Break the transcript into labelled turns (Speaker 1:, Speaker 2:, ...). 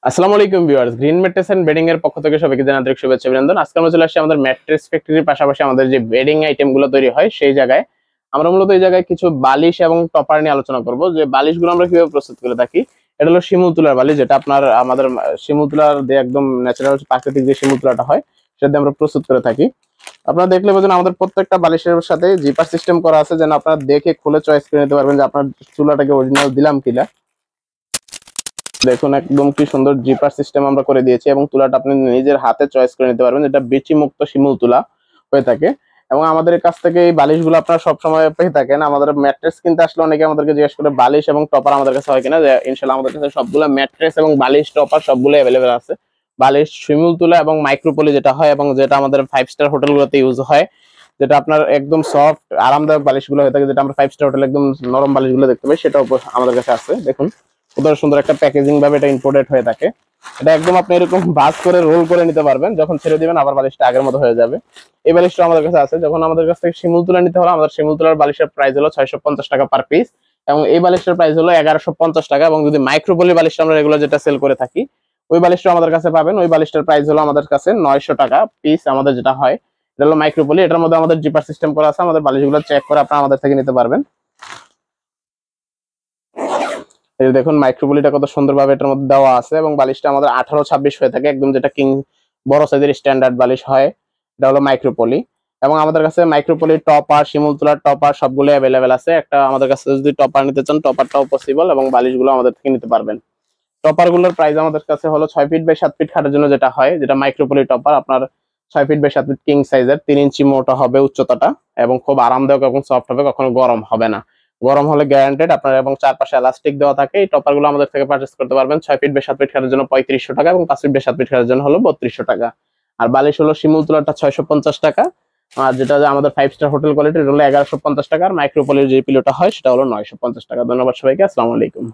Speaker 1: আসসালামু আলাইকুম viewers, green mattress and bedding এর পক্ষ থেকে সবাইকে জানাই আন্তরিক শুভেচ্ছা অভিনন্দন। আজকে আমরা চলে আসছি আমাদের ম্যাট্রেস ফ্যাক্টরির পাশাপাশি আমাদের যে বেডিং আইটেম গুলো তৈরি হয় সেই জায়গায়। আমরা মূলত এই জায়গায় কিছু বালিশ এবং টপার নিয়ে আলোচনা করব, যে বালিশগুলো আমরা কিভাবে প্রস্তুত করে থাকি। এটা হলো শিমুল তুলার বালিশ, যেটা আপনার আমাদের শিমুল তুলার দিয়ে একদম ন্যাচারাল প্রাকৃতিক যে শিমুল তুলাটা হয় সেটা দিয়ে আমরা প্রস্তুত করে থাকি। আপনারা দেখলে বোঝেন আমাদের প্রত্যেকটা বালিশের সাথে জিপার সিস্টেম করা আছে, যেন আপনারা দেখে খুলে চয়েস করে নিতে পারবেন যে আপনার চুলাটাকে অরিজিনাল দিলাম কিনা। দেখুন একদম কি সুন্দর জিপার সিস্টেম আমরা করে দিয়েছি, এবং তুলাটা আপনি নিজের হাতে চয়েস করে নিতে পারবেন। এটা বিচি মুক্ত শিমুল তুলা হয়ে থাকে। এবং আমাদের কাছ থেকে এই বালিশগুলো আপনারা সবসময় পেয়ে থাকেন। আমাদের ম্যাট্রেস কিনতে আসলে অনেকে আমাদেরকে জিজ্ঞেস করে বালিশ এবং টপার আমাদের কাছে হয় কিনা। ইনশাল্লাহ আমাদের কাছে সবগুলো ম্যাট্রেস এবং বালিশ টপার সবগুলো অ্যাভেলেবেল আছে। বালিশ শিমুল তুলা এবং মাইক্রোপলি যেটা হয়, এবং যেটা আমাদের 5 স্টার হোটেলগুলোতে ইউজ হয়, যেটা আপনার একদম সফট আরামদায়ক বালিশগুলো হয়ে থাকে, যেটা আমরা 5 স্টার হোটেল একদম নরম বালিশগুলো দেখতে পাই, সেটাও আমাদের কাছে আছে। দেখুন কত সুন্দর একটা প্যাকেজিং ভাবে এটা ইম্পোর্টেড হয়ে থাকে। এটা একদম আপনি এরকম ভাঁজ করে রোল করে নিতে পারবেন, যখন ছেড়ে দিবেন আবার বালিশটা আগের মতো হয়ে যাবে। এই বালিশটা আমাদের কাছে আছে। যখন আমাদের কাছ থেকে শিমুল তুলা নিতে হলে, আমাদের শিমুল তুলার বালিশের প্রাইস হলো 650 টাকা পার পিস, এবং এই বালিশের প্রাইস হলো 1150 টাকা। এবং যদি মাইক্রোপলি বালিশটা আমরা রেগুলার যেটা সেল করে থাকি, ওই বালিশটা আমাদের কাছে পাবেন। ওই বালিশটার প্রাইস হলো আমাদের কাছে 900 টাকা পিস। আমাদের যেটা হয় এটা হলো মাইক্রোপলি, এটার মধ্যে আমাদের জিপার সিস্টেম করা আছে। আমাদের বালিশগুলো চেক করে আপনারা আমাদের থেকে নিতে পারবেন। এই যে দেখুন মাইক্রোপলিটা কত সুন্দরভাবে এটার মধ্যে দেওয়া আছে, এবং বালিশটা আমাদের 18-26 হয়ে থাকে, একদম যেটা কিং বড় সাইজের স্ট্যান্ডার্ড বালিশ হয়, এটা হলো মাইক্রোপলি। এবং আমাদের কাছে মাইক্রোপলি টপার, শিমুল তুলার টপার সবগুলো অ্যাভেলেবেল আছে। একটা আমাদের কাছে যদি টপার নিতে চান টপারটাও পসিবল, এবং বালিশগুলো আমাদের থেকে নিতে পারবেন। টপার গুলোর প্রাইস আমাদের কাছে হলো 6 ফিট বাই 7 ফিট খাটের জন্য যেটা হয়, যেটা মাইক্রোপলি টপার আপনার 6 ফিট বাই 7 ফিট কিং সাইজের, 3 ইঞ্চি মোটা হবে উচ্চতাটা, এবং খুব আরামদায়ক এবং সফট হবে, কখনো গরম হবে না। গরম হলে গ্যারান্টেড আপনার। এবং চারপাশে এলাস্টিক দেওয়া থাকে। এই টপার গুলো আমাদের থেকে পারচেস করতে পারবেন 6 ফিট বাই 7 ফিট খাটের জন্য 3500 টাকা, এবং 5 ফিট বাই 7 ফিট খাটের জন্য হলো 3200 টাকা। আর বালিশ হলো শিমুল তুলাটা 650 টাকা, আর যেটা আমাদের 5 স্টার হোটেল কোয়ালিটি হলো 1150 টাকা। আর মাইক্রোপলির যে পিলোটা হয় সেটা হলো 950 টাকা। ধন্যবাদ সবাইকে, আসসালামু আলাইকুম।